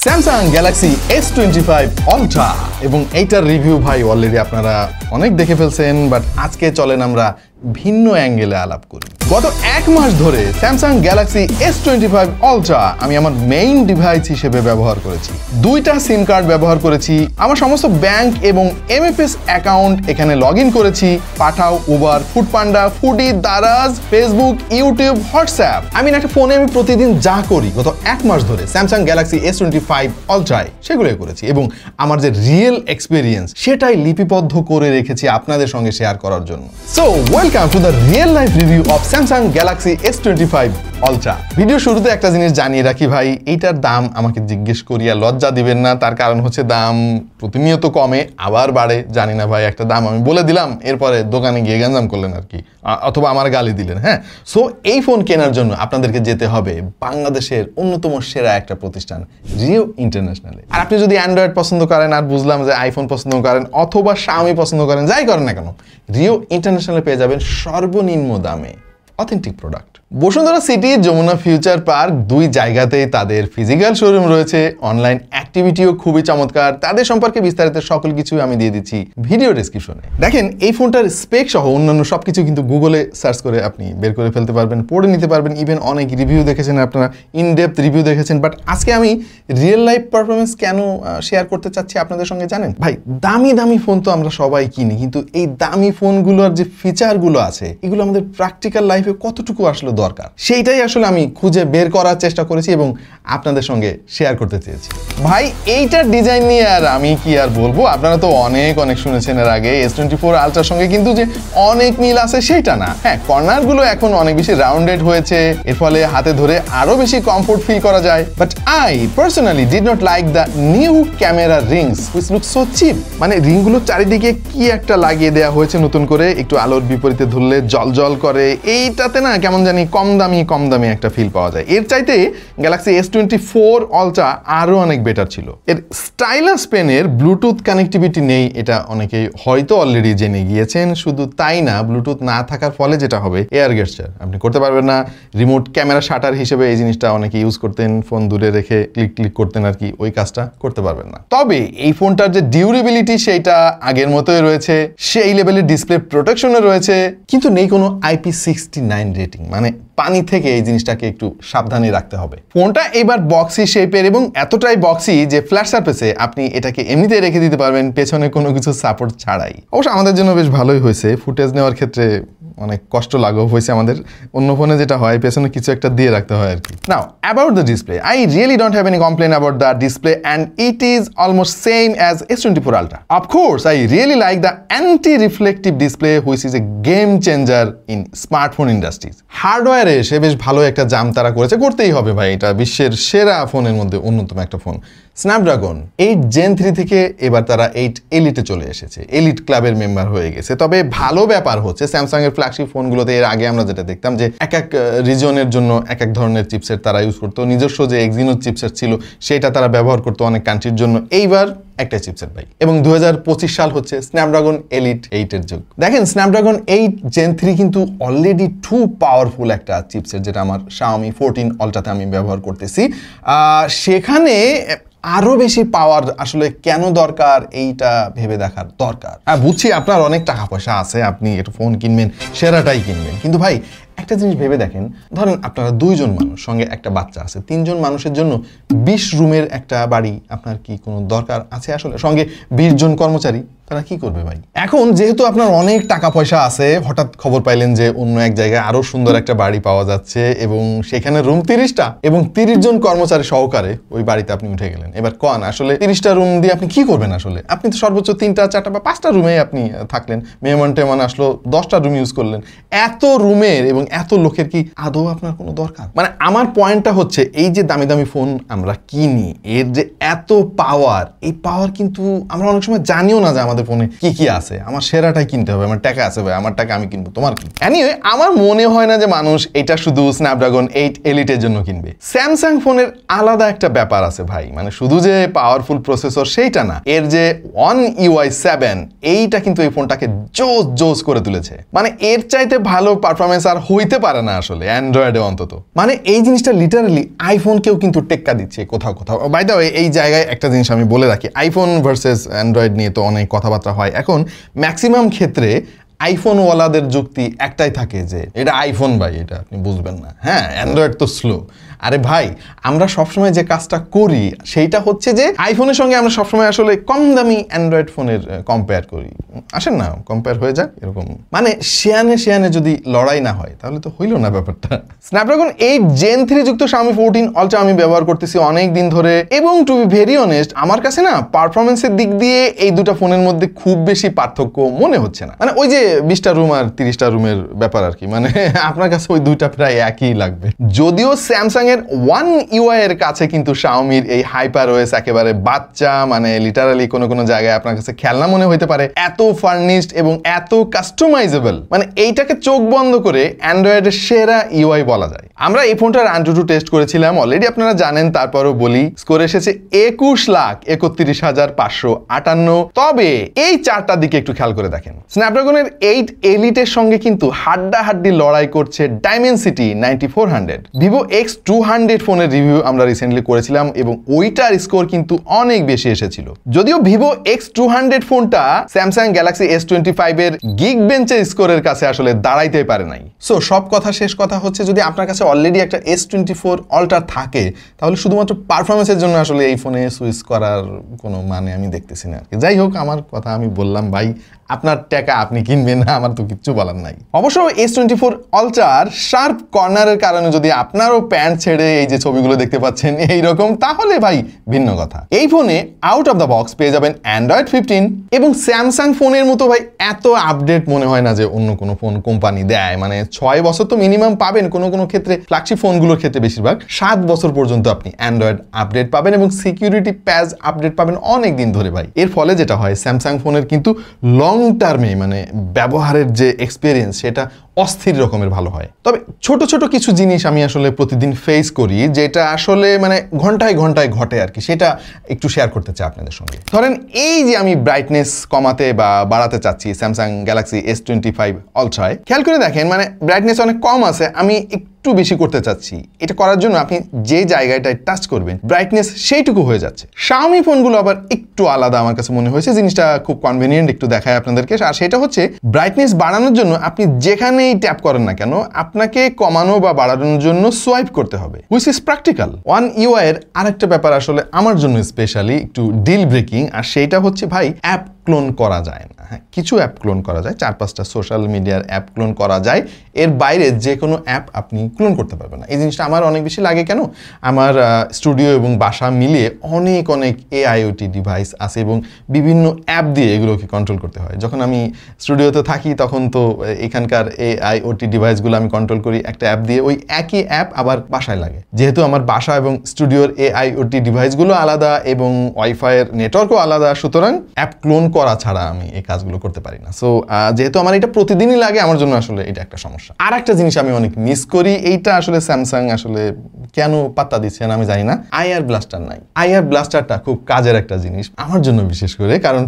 Samsung Galaxy S25 Ultra এবং এইটার review ভাই অলরেডি আপনারা অনেক দেখে ফেলছেন, বাট আজকে চলেন আমরা ভিন্ন অ্যাঙ্গেলে আলাপ করি। গত এক মাস ধরে স্যামসাং গ্যালাক্সি S25 Ultra আমি আমার মেইন ডিভাইস হিসেবে ব্যবহার করেছি। দুইটা সিম কার্ড ব্যবহার করেছি, আমার সমস্ত ব্যাংক এবং MFS অ্যাকাউন্ট এখানে লগ ইন করেছি। Pathao, Uber, Foodpanda, Foodi, Daraz, Facebook, YouTube, WhatsApp, একটা ফোনে আমি প্রতিদিন যা করি গত এক মাস ধরে স্যামসাং গ্যালাক্সি S25 Ultra সেগুলোই করেছি এবং আমার যে রিয়েল এক্সপিরিয়েন্স সেটাই লিপিবদ্ধ করে রেখেছি আপনাদের সঙ্গে শেয়ার করার জন্য। So welcome to the real life review of Samsung Galaxy S25 Ultra। Video শুরুতে একটা জিনিস জানিয়ে রাখি ভাই, এইটার দাম আমাকে জিজ্ঞেস করিয়া লজ্জা দিবেন না, তার কারণ হচ্ছে দাম প্রতিনিয়ত কমে আবার বাড়ে। জানি না ভাই, একটা দাম আমি বলে দিলাম, এরপরে দোকানে গিয়ে গঞ্জাম করলেন আর কি, অথবা আমার গালি দিলেন। হ্যাঁ, সো এই ফোন কেনার জন্য আপনাদেরকে যেতে হবে বাংলাদেশের অন্যতম সেরা একটা প্রতিষ্ঠান রিও ইন্টারন্যাশনালে। আর আপনি যদি অ্যান্ড্রয়েড পছন্দ করেন, আর বুঝলাম যে আইফোন পছন্দ করেন অথবা শাওমি পছন্দ করেন, যাই করেন না কেন, রিও ইন্টারন্যাশনালে পেয়ে যাবেন সর্বনিম্ন দামে authentic product. Bashundhara city, Jamuna future park, দুই জায়গাতেই তাদের ফিজিক্যাল শোরুম রয়েছে। অনলাইন অ্যাক্টিভিটিও খুবই চমৎকার। তাদের সম্পর্কে বিস্তারিত সকল কিছু আমি দিয়ে দিচ্ছি ভিডিও ডেসক্রিপশনে। দেখেন, এই ফোনটার স্পেক সহ অন্যান্য সবকিছু কিন্তু গুগলে সার্চ করে আপনি বের করে ফেলতে পারবেন, পড়ে নিতে পারবেন। ইভেন অনেক রিভিউ দেখেছেন আপনারা, ইনডেপথ রিভিউ দেখেছেন। বাট আজকে আমি রিয়েল লাইফ পারফরমেন্স কেন শেয়ার করতে চাচ্ছি আপনাদের সঙ্গে জানেন ভাই? দামি দামি ফোন তো আমরা সবাই কিনি, কিন্তু এই দামি ফোনগুলোর যে ফিচারগুলো আছে এগুলো আমাদের প্র্যাকটিক্যাল লাইফে কতটুকু আসলে দরকার, সেইটাই আসলে আমি খুঁজে বের করার চেষ্টা করেছি এবং আপনাদের সঙ্গে শেয়ার করতে চেয়েছি। ভাই, এইটার ডিজাইন নিয়ে আর আমি কি আর বলবো, আপনারা তো অনেক শুনেছেন এর আগে। S24 Ultraর সঙ্গে কিন্তু যে অনেক মিল আছে সেটা না। হ্যাঁ, কর্নারগুলো এখন অনেক বেশি রাউন্ডেড হয়েছে, এর ফলে হাতে ধরে আরো বেশি কমফোর্ট ফিল করা যায়। But I personally did not like the new camera rings which look so cheap. মানে রিংগুলো চারিদিকে কি একটা লাগিয়ে দেওয়া হয়েছে নতুন করে, একটু আলোর বিপরীতে ধরলে জল করে। এইটাতে না কেমন জানি কম দামি একটা ফিল পাওয়া যায়। এর চাইতে গ্যালাক্সি S24 Ultra আরো অনেক বেটার ছিল। এর স্টাইলাস পেনের ব্লুটুথ কানেক্টিভিটি নেই, এটা অনেকেই হয়তো অলরেডি জেনে গিয়েছেন। শুধু তাই না, ব্লুটুথ না থাকার ফলে যেটা হবে, এয়ার গেস্টার আপনি করতে পারবেন না। রিমোট ক্যামেরা শাটার হিসেবে এই জিনিসটা অনেকে ইউজ করতেন, ফোন দূরে রেখে ক্লিক করতেন আর কি, ওই কাজটা করতে পারবেন না। তবে এই ফোনটার যে ডিউরেবিলিটি সেইটা আগের মতোই রয়েছে, সেই লেভেলের ডিসপ্লে প্রোটেকশনও রয়েছে, কিন্তু নেই কোনো IP69 রেটিং। মানে পানি থেকে এই জিনিসটাকে একটু সাবধানে রাখতে হবে। ফোনটা এবার বক্সি শেপের এবং এতটাই বক্সি যে ফ্ল্যাট সারফেসে আপনি এটাকে এমনিতে রেখে দিতে পারবেন পেছনে কোনো কিছু সাপোর্ট ছাড়াই। অবশ্য আমাদের জন্য বেশ ভালোই হয়েছে, ফুটেজ নেওয়ার ক্ষেত্রে অনেক কষ্ট লাঘব হয়েছে আমাদের। অন্য ফোনে যেটা হয় পেছনে কিছু একটা দিয়ে রাখতে হয় আর কি। Now about the display, I really don't have any complain about the display and it is almost same as S24 Ultra। Of course I really like the anti reflective display which is a game changer in smartphone industries. হার্ডওয়্যারে সে বেশ ভালো একটা জাম তারা করেছে, করতেই হবে ভাই, এটা বিশ্বের সেরা ফোনের মধ্যে অন্যতম একটা ফোন। স্ন্যাপড্রাগন 8 Gen 3 থেকে এবার তারা 8 Elite চলে এসেছে, এলিট ক্লাবের মেম্বার হয়ে গেছে। তবে ভালো ব্যাপার হচ্ছে স্যামসাং এর ফ্ল্যাগশিপ ফোনগুলোতে এর আগে আমরা যেটা দেখতাম যে এক রিজনের জন্য এক ধরনের চিপসেট তারা ইউজ করতো, নিজস্ব যে Exynos চিপসেট ছিল সেটা তারা ব্যবহার করতো অনেক কান্ট্রির জন্য। এইবার একটা চিপসেট ভাই, এবং 2025 সাল হচ্ছে স্ন্যাপড্রাগন Elite 8 এর যুগ। দেখেন, স্ন্যাপড্রাগন 8 Gen 3 কিন্তু অলরেডি টু পাওয়ারফুল একটা চিপসেট, যেটা আমার Xiaomi 14 Ultraতে আমি ব্যবহার করতেছি। সেখানে আরো বেশি পাওয়ার আসলে কেন দরকার, এইটা ভেবে দেখার দরকার। হ্যাঁ, বুঝছি আপনার অনেক টাকা পয়সা আছে, আপনি একটু ফোন কিনবেন, সেরাটাই কিনবেন, কিন্তু ভাই একটা জিনিস ভেবে দেখেন, ধরেন আপনারা 2 জন মানুষ, সঙ্গে একটা বাচ্চা আছে, 3 জন মানুষের জন্য 20 রুমের একটা বাড়ি আপনার কি কোনো দরকার আছে আসলে? সঙ্গে 20 জন কর্মচারী, তারা কি করবে ভাই? এখন যেহেতু আপনার অনেক টাকা পয়সা আছে, হঠাৎ খবর পাইলেন যে অন্য এক জায়গায় আরো সুন্দর একটা বাড়ি পাওয়া যাচ্ছে এবং সেখানে রুম 30টা এবং 30 জন কর্মচারী সহকারে ওই বাড়িতে আপনি উঠে গেলেন। এবার কোন আসলে 30টা রুম দিয়ে আপনি কি করবেন আসলে? আপনি তো সর্বোচ্চ 3টা 4টা বা 5টা রুমে আপনি থাকলেন, মেহমান আসলো 10টা রুম ইউজ করলেন। এত রুমের এবং এত লোকের কি আদৌ আপনার কোনো দরকার? মানে আমার পয়েন্টটা হচ্ছে, এই যে দামি দামি ফোন আমরা কিনি, এর যে এত পাওয়ার, এই পাওয়ার কিন্তু আমরা অনেক সময় জানিও না যে আমাদের আমাদের ফোনে কি কি আছে, আমার সেরাটাই কিনতে হবে, আমার টাকা আছে ভাই, আমার টাকা আমি কিনবো, তোমার কি? এনিওয়ে, আমার মনে হয় না যে মানুষ এটা শুধু স্ন্যাপড্রাগন 8 এলিটের জন্য কিনবে। স্যামসাং ফোনের আলাদা একটা ব্যাপার আছে ভাই, মানে শুধু যে পাওয়ারফুল প্রসেসর সেইটা না, এর যে One UI 7 এইটা কিন্তু এই ফোনটাকে জোস করে তুলেছে। মানে এর চাইতে ভালো পারফরমেন্স আর হইতে পারে না আসলে অ্যান্ড্রয়েডে অন্তত। মানে এই জিনিসটা লিটারালি আইফোনকেও কিন্তু টেক্কা দিচ্ছে কোথাও কোথাও। বাই দ্য ওয়ে, এই জায়গায় একটা জিনিস আমি বলে রাখি, আইফোন ভার্সেস অ্যান্ড্রয়েড নিয়ে তো অনেক কথাবার্তা হয়। এখন ম্যাক্সিমাম ক্ষেত্রে আইফোনওয়ালাদের যুক্তি একটাই থাকে যে এটা আইফোন ভাই, এটা আপনি বুঝবেন না, হ্যাঁ অ্যান্ড্রয়েড তো স্লো। আরে ভাই, আমরা সবসময় যে কাজটা করি সেইটা হচ্ছে যে আইফোনের সঙ্গে আমরা সবসময় আসলে কম দামি অ্যান্ড্রয়েড ফোনের কম্পেয়ার করি। আসেন না, কম্পেয়ার হয়ে যাক এরকম, মানে শেয়ানে যদি লড়াই না হয় তাহলে তো হইল না ব্যাপারটা। স্ন্যাপড্রাগন 8 Gen 3 যুক্ত Xiaomi 14 Ultra আমি ব্যবহার করতেছি অনেক দিন ধরে, এবং টু বি ভেরি অনেস্ট আমার কাছে না পারফরমেন্সের দিক দিয়ে এই দুটো ফোনের মধ্যে খুব বেশি পার্থক্য মনে হচ্ছে না। মানে ওই যে 20টা রুম আর 30টা রুমের ব্যাপার আর কি, মানে আপনার কাছে ওই দুইটা প্রায় একই লাগবে। যদিও স্যামসাং এর One UI এর কাছে কিন্তু Xiaomi-র এই HyperOS একেবারে বাচ্চা, মানে লিটারালি কোনো জায়গায় আপনার কাছে খেলনা মনে হইতে পারে, এত ফার্নিশড এবং এত কাস্টমাইজেবল, মানে এইটাকে চোখ বন্ধ করে অ্যান্ড্রয়েডের সেরা UI বলা যায়। আমরা এই ফোনটার AnTuTu টেস্ট করেছিলাম অলরেডি, আপনারা জানেন, তারপরও বলি স্কোর এসেছে 21,31,558। তবে এই চারটার দিকে একটু খেয়াল করে দেখেন, স্ন্যাপড্রাগনের 8 এলিটের সঙ্গে কিন্তু হাড্ডাহাড্ডি লড়াই করছে Dimensity 9400। Vivo X200 ফোনের রিভিউ আমরা রিসেন্টলি করেছিলাম এবং ওইটার স্কোর কিন্তু অনেক বেশি এসেছিল। যদিও Vivo X200 ফোনটা Samsung Galaxy S25 এর Geekbench-এর স্কোরের কাছে আসলে দাঁড়াইতে পারে নাই। সো সব কথা শেষ কথা হচ্ছে, যদি আপনার কাছে অলরেডি একটা S24 Ultra থাকে তাহলে শুধুমাত্র পারফরমেন্সের জন্য আসলে এই ফোনে সুইচ করার কোনো মানে আমি দেখতেছি না। যাই হোক, আমার কথা আমি বললাম ভাই, আপনার টাকা আপনি কিনবেন না, আমার তো কিচ্ছু বলার নাই। অবশ্য S24 Ultraর শার্প কর্নারের কারণে যদি আপনারও প্যান্ট ছেড়ে এই যে ছবিগুলো দেখতে পাচ্ছেন এইরকম, তাহলে ভাই ভিন্ন কথা। এই ফোনে আউট অফ দ্য বক্স পেয়ে যাবেন Android 15 এবং স্যামসাং ফোনের মতো ভাই এত আপডেট মনে হয় না যে অন্য কোনো ফোন কোম্পানি দেয়। মানে 6 বছর তো মিনিমাম পাবেন, কোনো ক্ষেত্রে ফ্ল্যাগশিপ ফোনগুলোর ক্ষেত্রে বেশিরভাগ 7 বছর পর্যন্ত আপনি অ্যান্ড্রয়েড আপডেট পাবেন এবং সিকিউরিটি প্যাচ আপডেট পাবেন অনেক দিন ধরে ভাই। এর ফলে যেটা হয়, স্যামসাং ফোনের কিন্তু লং টার্মে মানে ব্যবহারের যে এক্সপিরিয়েন্স সেটা অস্থির রকমের ভালো হয়। তবে ছোট কিছু জিনিস আমি আসলে প্রতিদিন ফেস করি যেটা আসলে মানে ঘন্টায় ঘটে আর কি, সেটা একটু শেয়ার করতে চাই আপনাদের সঙ্গে। ধরেন এই যে আমি ব্রাইটনেস কমাতে বা বাড়াতে চাচ্ছি স্যামসাং গ্যালাক্সি S25 Ultra, খেয়াল করে দেখেন মানে ব্রাইটনেস অনেক কম আছে, আমি একটু বেশি করতে চাচ্ছি। এটা করার জন্য আপনি যে জায়গাটায় টাচ করবেন ব্রাইটনেস সেইটুকু হয়ে যাচ্ছে। Xiaomi ফোনগুলো আবার একটু আলাদা আমার কাছে মনে হয়েছে, জিনিসটা খুব কনভিনিয়েন্ট, একটু দেখায় আপনাদেরকে। আর সেটা হচ্ছে ব্রাইটনেস বাড়ানোর জন্য আপনি যেখানেই ট্যাপ করেন না কেন আপনাকে কমানো বা বাড়ানোর জন্য সোয়াইপ করতে হবে, which is practical. One UI এর আরেকটা ব্যাপার আসলে আমার জন্য স্পেশালি একটু ডিল ব্রেকিং, আর সেইটা হচ্ছে ভাই অ্যাপ ক্লোন করা যায় না। হ্যাঁ, কিছু অ্যাপ ক্লোন করা যায়, 4-5টা সোশ্যাল মিডিয়ার অ্যাপ ক্লোন করা যায়, এর বাইরে যে কোনো অ্যাপ আপনি ক্লোন করতে পারবেন না। এই জিনিসটা আমার অনেক বেশি লাগে কেন, আমার স্টুডিও এবং বাসা মিলিয়ে অনেক AIoT ডিভাইস আছে এবং বিভিন্ন অ্যাপ দিয়ে এগুলোকে কন্ট্রোল করতে হয়। যখন আমি স্টুডিওতে থাকি তখন তো এখানকার AIoT ডিভাইসগুলো আমি কন্ট্রোল করি একটা অ্যাপ দিয়ে, ওই একই অ্যাপ আবার বাসায় লাগে। যেহেতু আমার বাসা এবং স্টুডিওর AIoT ডিভাইসগুলো আলাদা এবং ওয়াইফাইয়ের নেটওয়ার্কও আলাদা, সুতরাং অ্যাপ ক্লোন করা ছাড়া আমি এই কাজগুলো করতে পারি না। সো যেহেতু আমার এটা প্রতিদিনই লাগে, আমার জন্য আসলে এটা একটা সমস্যা। আর একটা জিনিস আমি অনেক মিস করি, এইটা আসলে স্যামসাং আসলে কেন পাত্তা দিচ্ছে না আমি জানি না, IR ব্লাস্টার নাই। IR ব্লাস্টারটা খুব কাজের একটা জিনিস আমার জন্য বিশেষ করে, কারণ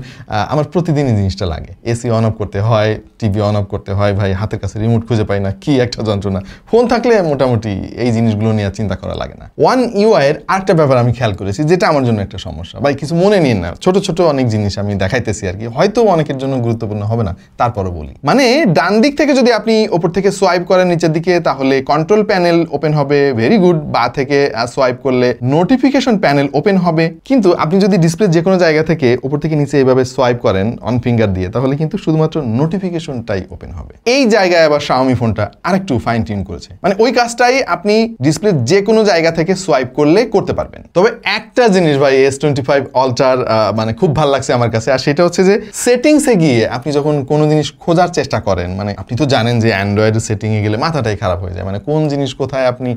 আমার প্রতিদিনই জিনিসটা লাগে। এসি অন অফ করতে হয়, টিভি অন অফ করতে হয়, ভাই হাতের কাছে রিমোট খুঁজে পাই না, কি একটা যন্ত্রণা। ফোন থাকলে মোটামুটি এই জিনিসগুলো নিয়ে চিন্তা করা লাগে না। One UI এর আরেকটা ব্যাপার আমি খেয়াল করেছি যেটা আমার জন্য একটা সমস্যা, ভাই কিছু মনে নিন না, ছোট অনেক জিনিস আমি দেখাইতেছি আর কি, হয়তো অনেকের জন্য গুরুত্বপূর্ণ হবে না, তারপরও বলি। মানে ডান দিক থেকে যদি আপনি ওপর থেকে সোয়াইপ করেন নিচের দিকে তাহলে কন্ট্রোল প্যানেল ওপেন হবে, ভেরি গুড। বা থেকে সোয়াইপ করলে নোটিফিকেশন প্যানেল ওপেন হবে, কিন্তু আপনি যদি ডিসপ্লে যে কোনো জায়গা থেকে ওপর থেকে নিচে এইভাবে সোয়াইপ করেন অন ফিঙ্গার দিয়ে তাহলে কিন্তু শুধুমাত্র নোটিফিকেশনটাই ওপেন হবে। এই জায়গায় আবার Xiaomi ফোনটা আরেকটু ফাইন টিউন করেছে, মানে ওই কাজটাই আপনি ডিসপ্লে যে কোনো জায়গা থেকে সোয়াইপ করলে করতে পারবেন। তবে একটা জিনিস ভাই S25 Ultra মানে খুব ভালো লাগছে আমার কাছে, আর সেটা হচ্ছে যে সেটিংস সেটিংসে গিয়ে আপনি যখন কোনো জিনিস খোঁজার চেষ্টা করেন, মানে আপনি তো জানেন যে অ্যান্ড্রয়েডের সেটিংয়ে গেলে মাথাটাই খারাপ হয়ে যায়, মানে কোন জিনিস কোথায় আপনি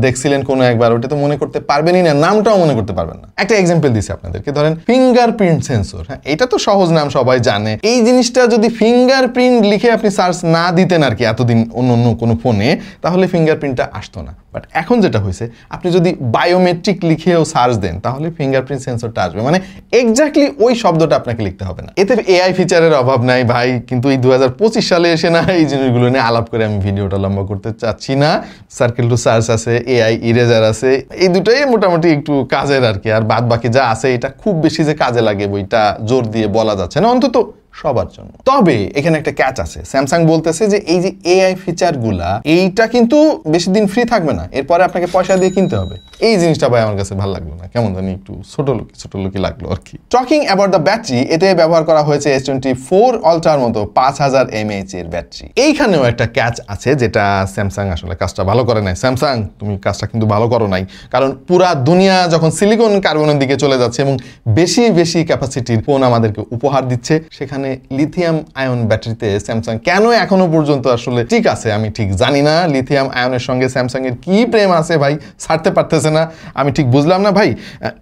দেখছিলেন কোনো একবার, ওটা তো মনে করতে পারবেনই না, নামটাও মনে করতে পারবেন না। একটা এক্সাম্পল দিচ্ছি আপনাদেরকে, ধরেন ফিঙ্গারপ্রিন্ট সেন্সর। হ্যাঁ, এটা তো সহজ নাম, সবাই জানে। এই জিনিসটা যদি ফিঙ্গারপ্রিন্ট লিখে আপনি সার্চ না দিতেন আর কি এতদিন অন্য কোনো ফোনে, তাহলে ফিঙ্গারপ্রিন্টটা আসতো না। বাট এখন যেটা হয়েছে, আপনি যদি বায়োমেট্রিক লিখেও সার্চ দেন তাহলে ফিঙ্গারপ্রিন্ট সেন্সরটা আসবে, মানে এক্স্যাক্টলি ওই শব্দটা আপনাকে লিখতে হবে না। এতে এআই ফিচারের অভাব নাই ভাই, কিন্তু এই 2025 সালে এসে না এই জিনিসগুলো নিয়ে আলাপ করে আমি ভিডিওটা লম্বা করতে চাচ্ছি না। সার্কেল টু সার্চ আছে, এআই ইরেজার আছে, এই দুটোই মোটামুটি একটু কাজের আর কি। আর বাদ বাকি যা আছে এটা খুব বেশি যে কাজে লাগে বইটা জোর দিয়ে বলা যাচ্ছে না, অন্তত সবার জন্য। তবে এখানে একটা ক্যাচ আছে, স্যামসাং বলতেছে যে এই যে এআই ফিচারগুলা, এইটা কিন্তু বেশি দিন ফ্রি থাকবে না, এরপরে আপনাকে পয়সা দিয়ে কিনতে হবে। এই জিনিসটা ভাই আমার কাছে ভালো লাগলো না, কেমন জানি একটু ছোট লোকই লাগলো আর কি। টকিং অ্যাবাউট দ্য ব্যাটারি, এতে ব্যবহার করা হয়েছে S24 আলট্রার মতো 5000 mAh এর ব্যাটারি। এইখানেও একটা ক্যাচ আছে, যেটা স্যামসাং আসলে কাজটা ভালো করে নাই। স্যামসাং, তুমি কাজটা কিন্তু ভালো করো নাই, কারণ পুরা দুনিয়া যখন সিলিকন কার্বনের দিকে চলে যাচ্ছে এবং বেশি বেশি ক্যাপাসিটির ফোন আমাদেরকে উপহার দিচ্ছে, সেখানে লিথিয়াম আয়ন ব্যাটারিতে স্যামসাং কেন এখনো পর্যন্ত আসলে ঠিক আছে আমি ঠিক জানি না। লিথিয়াম আয়নের সঙ্গে স্যামসাং এর কি প্রেম আছে ভাই, ছাড়তে পারতেছে না, আমি ঠিক বুঝলাম না ভাই।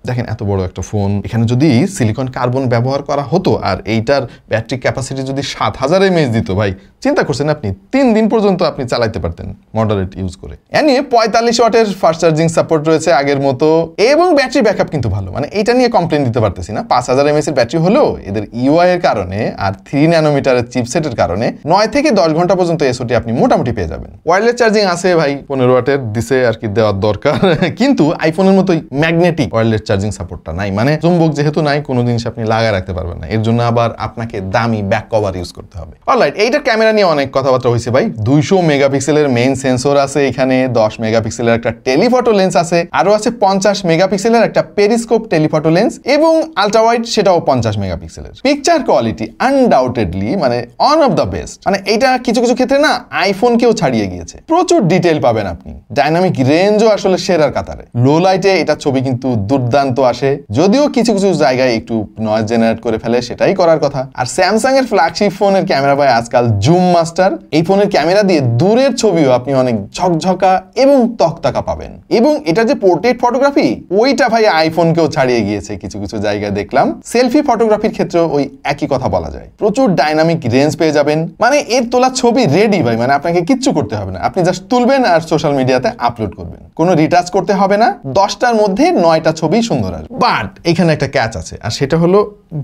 দেখেন এত বড় একটা ফোন, এখানে যদি সিলিকন কার্বন ব্যবহার করা হতো আর এইটার ব্যাটারি ক্যাপাসিটি যদি 7000 mAh দিত, ভাই চিন্তা করছেন আপনি 3 দিন পর্যন্ত আপনি চালাইতে পারতেন মডারেট ইউজ করে। নিয়ে 45 ওয়াটের ফাস্ট চার্জিং সাপোর্ট রয়েছে আগের মতো, এবং ব্যাটারি ব্যাকআপ কিন্তু ভালো, মানে এটা নিয়ে কমপ্লেন দিতে পারতেছি না। 5000 mAh এর ব্যাটারি হলেও এদের ইউআই এর কারণে আর 3 ন্যানোমিটারের চিপসেটের কারণে 9 থেকে 10 ঘন্টা পর্যন্ত এসওটি আপনি মোটামুটি পেয়ে যাবেন। ওয়্যারলেস চার্জিং আছে ভাই, 15 ওয়াটের দিছে আর কি, দেওয়ার দরকার, কিন্তু আইফোনের মতোই ম্যাগনেটিক ওয়্যারলেস চার্জিং সাপোর্টটা নাই, মানে চুম্বক যেহেতু নাই, কোনো জিনিস আপনি লাগায় রাখতে পারবেন না, এর জন্য আবার আপনাকে দামি ব্যাক কভার ইউজ করতে হবে। অলরাইট, এইটার ক্যামেরা নিয়ে অনেক কথাবার্তা হয়েছে ভাই। 200 মেগাপিক্সেলের মেইন সেন্সর আছে এখানে, 10 মেগাপিক্সেলের একটা টেলিফটো লেন্স আছে, আরো আছে 50 মেগাপিক্সেলের একটা পেরিস্কোপ টেলিফটো লেন্স, এবং আলট্রা ওয়াইড সেটাও 50 মেগাপিক্সেলের। পিকচার কোয়ালিটি আনডাউটেডলি মানে অন অফ দ্য বেস্ট, মানে এটা কিছু কিছু ক্ষেত্রে না আইফোনকেও ছাড়িয়ে গিয়েছে। প্রচুর ডিটেইল পাবেন আপনি, ডাইনামিক রেঞ্জও আসলে সেরার কাতারে। লো লাইটে এটা ছবি কিন্তু দুর্দান্ত আসে, যদিও কিছু কিছু জায়গায় একটু নয়েজ জেনারেট করে ফেলে, সেটাই করার কথা। আর স্যামসাং এর ফ্ল্যাগশিপ ফোনের ক্যামেরা ভাই আজকাল জুম মাস্টার, এই ফোনের ক্যামেরা দিয়ে দূরের ছবিও আপনি অনেক ঝকঝকা এবং তকতাকা পাবেন। এবং এটা যে পোর্ট্রেট ফটোগ্রাফি, ওইটা ভাই আইফোনকেও ছাড়িয়ে গিয়েছে কিছু কিছু জায়গায় দেখলাম। সেলফি ফটোগ্রাফির ক্ষেত্রে ওই একই কথা বলা যায়, প্রচুর ডাইনামিক রেঞ্জ পেয়ে যাবেন, মানে এর তোলা ছবি রেডি ভাই, মানে আপনাকে কিচ্ছু করতে হবে না, আপনি জাস্ট তুলবেন আর সোশ্যাল মিডিয়াতে আপলোড করবেন, কোনো রিটাচ করতে হবে না, 10টার মধ্যে 9টা ছবি সুন্দর আসবে। বাট এখানে একটা ক্যাচ আছে, আর সেটা হলো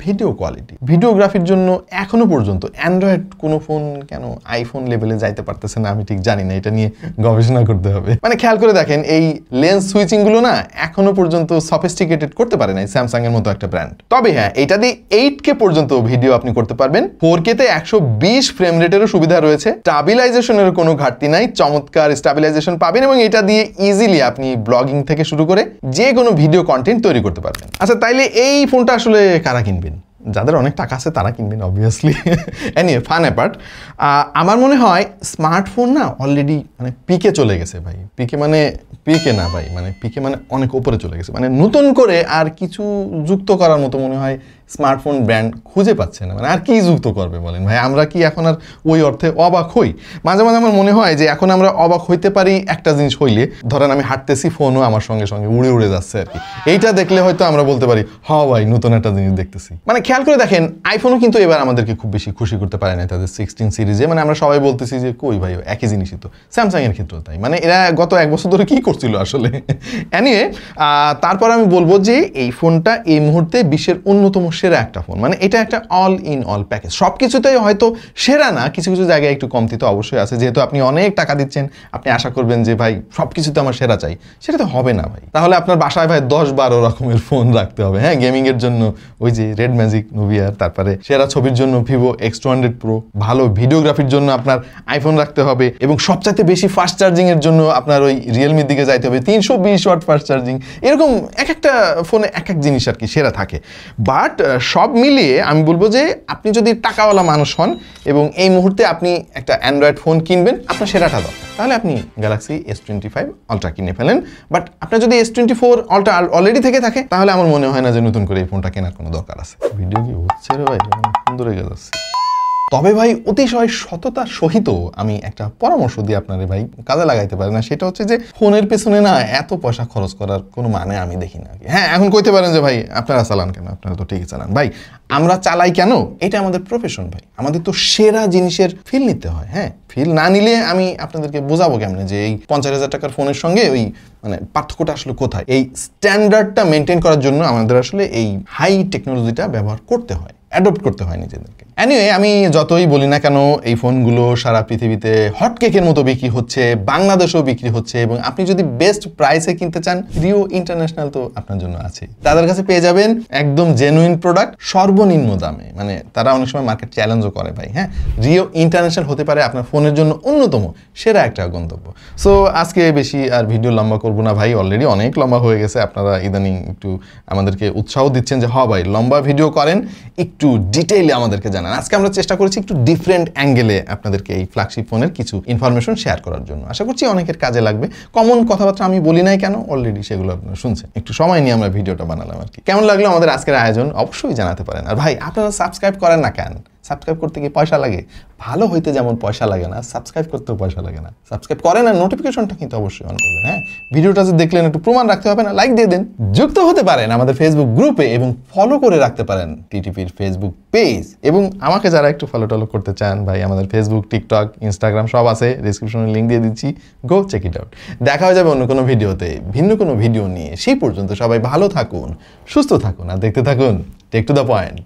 ভিডিও কোয়ালিটি। ভিডিওগ্রাফির জন্য এখনো পর্যন্ত অ্যান্ড্রয়েড কোনো ফোন কেন আইফোন লেভেলে যাইতে পারতেছে না আমি ঠিক জানি না, এটা নিয়ে গবেষণা করতে হবে। মানে খেয়াল করে দেখেন, এই লেন্স সুইচিং গুলো না এখনো পর্যন্ত সফিস্টিকেটেড করতে পারে নাই স্যামসাং এর মতো একটা ব্র্যান্ড। তবে হ্যাঁ, এটা দিয়ে 8K পর্যন্ত ভিডিও আপনি করতে পারবেন। 4K তে 120 ফ্রেম রেটেরও সুবিধা রয়েছে, স্টাবিলাইজেশনের কোনো ঘাটতি নাই, চমৎকার স্টাবিলাইজেশন পাবেন, এবং এটা দিয়ে ইজিলি আপনি ব্লগিং থেকে শুরু করে যে কোনো ভিডিও কন্টেন্ট তৈরি করতে পারবেন। আচ্ছা, তাইলে এই ফোনটা আসলে কারা কিনবেন? যাদের অনেক টাকা আছে তারা কিনবেন অবভিয়াসলি। এনিওয়ে, ফান অ্যাপার্ট, আমার মনে হয় স্মার্টফোন না অলরেডি মানে পিকে চলে গেছে ভাই। পিকে মানে পিকে না ভাই, মানে পিকে মানে অনেক উপরে চলে গেছে, মানে নতুন করে আর কিছু যুক্ত করার মতো মনে হয় স্মার্টফোন ব্র্যান্ড খুঁজে পাচ্ছে না। মানে আর কি যুক্ত করবে বলেন ভাই, আমরা কি এখন আর ওই অর্থে অবাক হই? মাঝে মাঝে আমার মনে হয় যে এখন আমরা অবাক হইতে পারি একটা জিনিস হইলে, ধরেন আমি হাঁটতেছি, ফোনও আমার সঙ্গে সঙ্গে উড়ে উড়ে যাচ্ছে আর কি, এইটা দেখলে হয়তো আমরা বলতে পারি হ ভাই নতুন একটা জিনিস দেখতেছি। মানে খেয়াল করে দেখেন, আইফোনও কিন্তু এবার আমাদেরকে খুব বেশি খুশি করতে পারে না তাদের 16 সিরিজে। মানে আমরা সবাই বলতেছি যে কই ভাই একই জিনিসই তো। স্যামসাং এর ক্ষেত্রেও তাই, মানে এরা গত 1 বছর ধরে কি করছিল আসলে। এনিওয়ে, তারপর আমি বলবো যে এই ফোনটা এই মুহূর্তে বিশ্বের অন্যতম সেরা একটা ফোন, মানে এটা একটা অল ইন অল প্যাকেজ। সব কিছুতেই হয়তো সেরা না, কিছু কিছু জায়গায় একটু কমতি তো অবশ্যই আছে, যেহেতু আপনি অনেক টাকা দিচ্ছেন, আপনি আশা করবেন যে ভাই সব কিছুতে আমার সেরা চাই, সেটা তো হবে না ভাই। তাহলে আপনার বাসায় ভাই 10-12 রকমের ফোন রাখতে হবে। হ্যাঁ, গেমিং এর জন্য ওই যে রেড ম্যাজিক, নুভিয়ার, তারপরে সেরা ছবির জন্য ভিভো X200 Pro, ভালো ভিডিওগ্রাফির জন্য আপনার আইফোন রাখতে হবে, এবং সবচাইতে বেশি ফাস্ট চার্জিং এর জন্য আপনার ওই রিয়েলমির দিকে যাইতে হবে, 320 ওয়াট ফাস্ট চার্জিং। এরকম এক একটা ফোনে এক এক জিনিস আর কি সেরা থাকে। বাট সব মিলিয়ে আমি বলবো যে আপনি যদি টাকাওয়ালা মানুষ হন এবং এই মুহূর্তে আপনি একটা অ্যান্ড্রয়েড ফোন কিনবেন, আপনার সেরাটা দাও, তাহলে আপনি গ্যালাক্সি S25 আলট্রা কিনে ফেলেন। বাট আপনার যদি S24 আলট্রা অলরেডি থেকে থাকে, তাহলে আমার মনে হয় না যে নতুন করে এই ফোনটা কেনার কোনো দরকার আছে। ভিডিও কি হচ্ছে রে ভাই? সুন্দর হয়ে যাচ্ছে। তবে ভাই অতিশয় সততার সহিত আমি একটা পরামর্শ দিই আপনারে ভাই, কাজে লাগাইতে পারে না। সেটা হচ্ছে যে ফোনের পেছনে না এত পয়সা খরচ করার কোনো মানে আমি দেখি না। হ্যাঁ, এখন কইতে পারেন যে ভাই আপনারা চালান কেন, আপনারা তো ঠিকই চালান। ভাই আমরা চালাই কেন? এটা আমাদের প্রফেশন ভাই, আমাদের তো সেরা জিনিসের ফিল নিতে হয়। হ্যাঁ, ফিল না নিলে আমি আপনাদেরকে বোঝাবো কেমনে যে এই 50,000 টাকার ফোনের সঙ্গে ওই মানে পার্থক্যটা আসলে কোথায়। এই স্ট্যান্ডার্ডটা মেনটেন করার জন্য আমাদের আসলে এই হাই টেকনোলজিটা ব্যবহার করতে হয়, অ্যাডপ্ট করতে হয় নিজেদেরকে। এনিওয়ে, আমি যতই বলি না কেন এই ফোনগুলো সারা পৃথিবীতে হটকেকের মতো বিক্রি হচ্ছে, বাংলাদেশেও বিক্রি হচ্ছে, এবং আপনি যদি বেস্ট প্রাইসে কিনতে চান, রিও ইন্টারন্যাশনাল তো আপনার জন্য আছে। তাদের কাছে পেয়ে যাবেন একদম জেনুইন প্রোডাক্ট সর্বনিম্ন দামে। মানে তারা অনেক সময় মার্কেট চ্যালেঞ্জও করে ভাই। হ্যাঁ, রিও ইন্টারন্যাশনাল হতে পারে আপনার ফোনের জন্য অন্যতম সেরা একটা গন্তব্য। সো আজকে বেশি আর ভিডিও লম্বা করবো না ভাই, অলরেডি অনেক লম্বা হয়ে গেছে। আপনারা ইদানিং একটু আমাদেরকে উৎসাহ দিচ্ছেন যে হ্যাঁ ভাই লম্বা ভিডিও করেন, একটু ডিটেইলে আমাদেরকে জানান। আজকে আমরা চেষ্টা করেছি একটু ডিফারেন্ট অ্যাঙ্গেলে আপনাদেরকে এই ফ্ল্যাগশিপ ফোনের কিছু ইনফরমেশন শেয়ার করার জন্য। আশা করছি অনেকের কাজে লাগবে। কমন কথাবার্তা আমি বলি নাই কেন, অলরেডি সেগুলো আপনারা শুনছেন। একটু সময় নিয়ে আমরা ভিডিওটা বানালাম আর কি। কেমন লাগলো আমাদের আজকের আয়োজন অবশ্যই জানাতে পারেন। আর ভাই আপনারা সাবস্ক্রাইব করেন না কেন? সাবস্ক্রাইব করতে গিয়ে পয়সা লাগে, ভালো হইতে যেমন পয়সা লাগে না, সাবস্ক্রাইব করতেও পয়সা লাগে না। সাবস্ক্রাইব করেন আর নোটিফিকেশনটা কিন্তু অবশ্যই অন করবেন। হ্যাঁ, ভিডিওটা যে দেখলেন একটু প্রমাণ রাখতে হবে না, লাইক দিয়ে দেন। যুক্ত হতে পারেন আমাদের ফেসবুক গ্রুপে এবং ফলো করে রাখতে পারেন টিটিপির ফেসবুক পেজ। এবং আমাকে যারা একটু ফলো টলো করতে চান ভাই, আমাদের ফেসবুক, টিকটক, ইনস্টাগ্রাম সব আছে, ডিসক্রিপশনে লিঙ্ক দিয়ে দিচ্ছি, গো চেক ইট আউট। দেখা হয়ে যাবে অন্য কোনো ভিডিওতে, ভিন্ন কোনো ভিডিও নিয়ে। সেই পর্যন্ত সবাই ভালো থাকুন, সুস্থ থাকুন আর দেখতে থাকুন টেক টু দ্য পয়েন্ট।